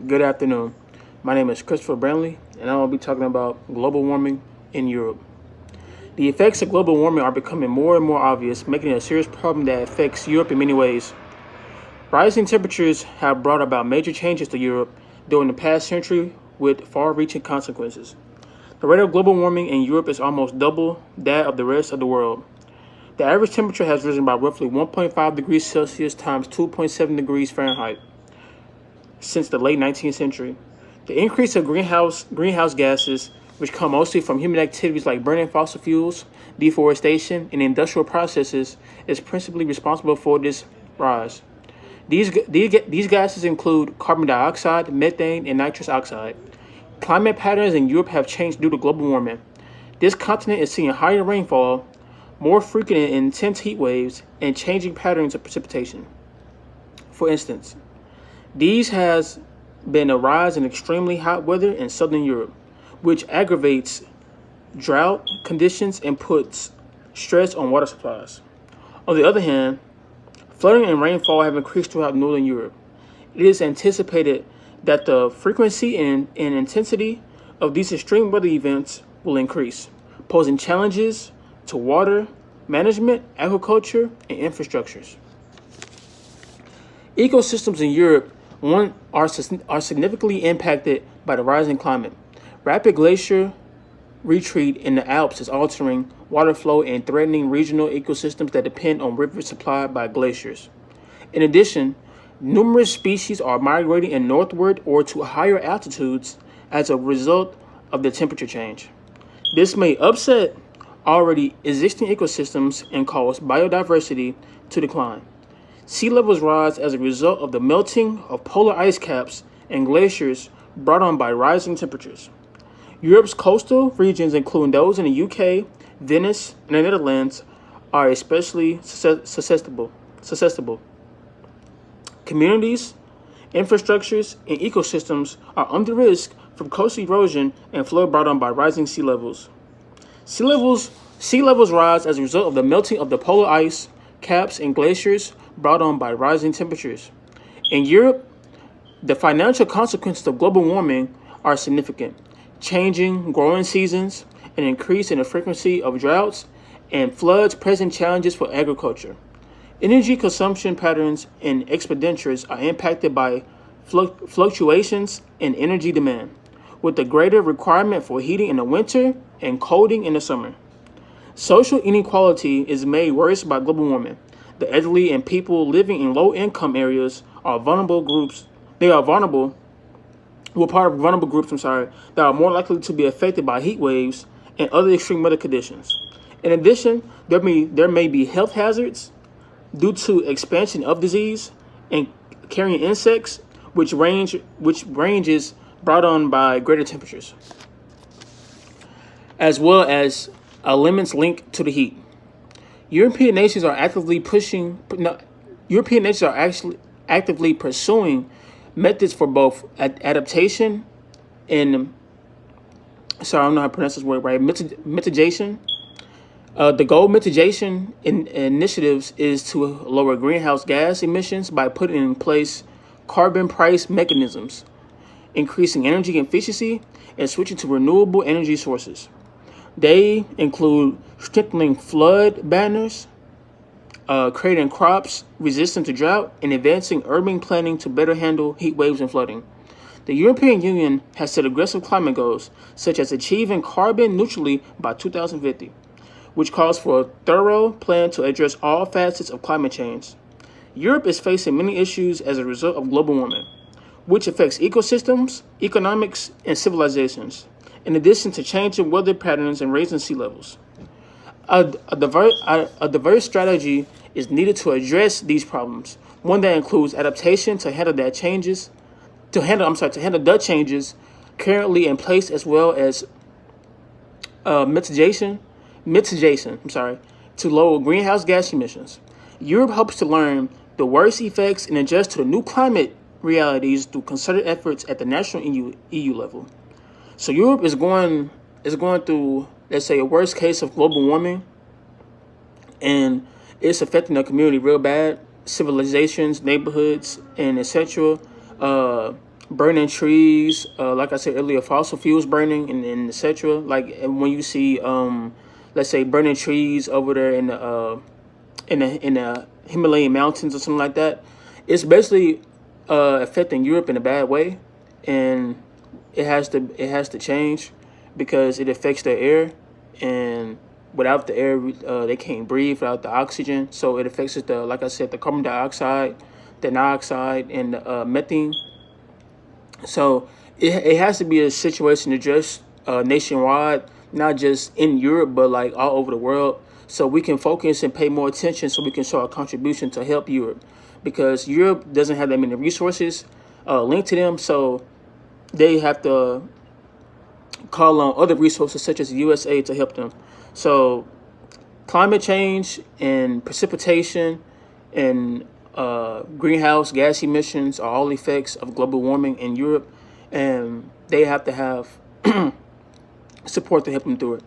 Good afternoon. My name is Christopher Brantley, and I will be talking about global warming in Europe. The effects of global warming are becoming more and more obvious, making it a serious problem that affects Europe in many ways. Rising temperatures have brought about major changes to Europe during the past century with far reaching consequences. The rate of global warming in Europe is almost double that of the rest of the world. The average temperature has risen by roughly 1.5 degrees Celsius times 2.7 degrees Fahrenheit since the late 19th century. The increase of greenhouse gases, which come mostly from human activities like burning fossil fuels, deforestation, and industrial processes, is principally responsible for this rise. These gases include carbon dioxide, methane, and nitrous oxide. Climate patterns in Europe have changed due to global warming. This continent is seeing higher rainfall, more frequent and intense heat waves, and changing patterns of precipitation. For instance, these has been a rise in extremely hot weather in southern Europe, which aggravates drought conditions and puts stress on water supplies. On the other hand, flooding and rainfall have increased throughout northern Europe. It is anticipated that the frequency and intensity of these extreme weather events will increase, posing challenges to water management, agriculture, and infrastructures. Ecosystems in Europe are significantly impacted by the rising climate. Rapid glacier retreat in the Alps is altering water flow and threatening regional ecosystems that depend on rivers supplied by glaciers. In addition, numerous species are migrating in northward or to higher altitudes as a result of the temperature change. This may upset already existing ecosystems and cause biodiversity to decline. Sea levels rise as a result of the melting of polar ice caps and glaciers brought on by rising temperatures. Europe's coastal regions, including those in the UK, Venice, and the Netherlands, are especially susceptible. Communities, infrastructures, and ecosystems are under risk from coastal erosion and flood brought on by rising sea levels. Sea levels rise as a result of the melting of the polar ice caps and glaciers brought on by rising temperatures. In Europe, the financial consequences of global warming are significant. Changing growing seasons, an increase in the frequency of droughts, and floods present challenges for agriculture. Energy consumption patterns and expenditures are impacted by fluctuations in energy demand, with a greater requirement for heating in the winter and cooling in the summer. Social inequality is made worse by global warming. The elderly and people living in low-income areas are vulnerable groups. They are vulnerable. Well, part of vulnerable groups. That are more likely to be affected by heat waves and other extreme weather conditions. In addition, there may be health hazards due to expansion of disease and carrying insects, which ranges brought on by greater temperatures, as well as limits linked to the heat. European nations are actively pushing. No, European nations are actually actively pursuing methods for both adaptation and sorry, I don't know how to pronounce this word right. Mitigation. The goal of mitigation initiatives is to lower greenhouse gas emissions by putting in place carbon price mechanisms, increasing energy efficiency, and switching to renewable energy sources. They include strengthening flood banners, creating crops resistant to drought, and advancing urban planning to better handle heat waves and flooding. The European Union has set aggressive climate goals, such as achieving carbon neutrality by 2050, which calls for a thorough plan to address all facets of climate change. Europe is facing many issues as a result of global warming, which affects ecosystems, economics, and civilizations, in addition to changing weather patterns and raising sea levels. A diverse strategy is needed to address these problems. One that includes adaptation to handle the changes currently in place, as well as mitigation, to lower greenhouse gas emissions. Europe hopes to learn the worst effects and adjust to the new climate realities through concerted efforts at the national EU level. So Europe is going through, let's say, a worst case of global warming, and it's affecting the community real bad. Civilizations, neighborhoods, and etc. burning trees, like I said earlier, fossil fuels burning and etc. Like when you see, let's say, burning trees over there in the Himalayan mountains or something like that, it's basically affecting Europe in a bad way, and it has to change because it affects their air, and without the air, they can't breathe without the oxygen. So it affects the, like I said, the carbon dioxide, the dioxide, and the methane. So it has to be a situation addressed nationwide, not just in Europe, but like all over the world. So we can focus and pay more attention so we can show our contribution to help Europe. Because Europe doesn't have that many resources linked to them. So they have to call on other resources such as the USA to help them. So climate change and precipitation and greenhouse gas emissions are all effects of global warming in Europe, and they have to have support to help them through it.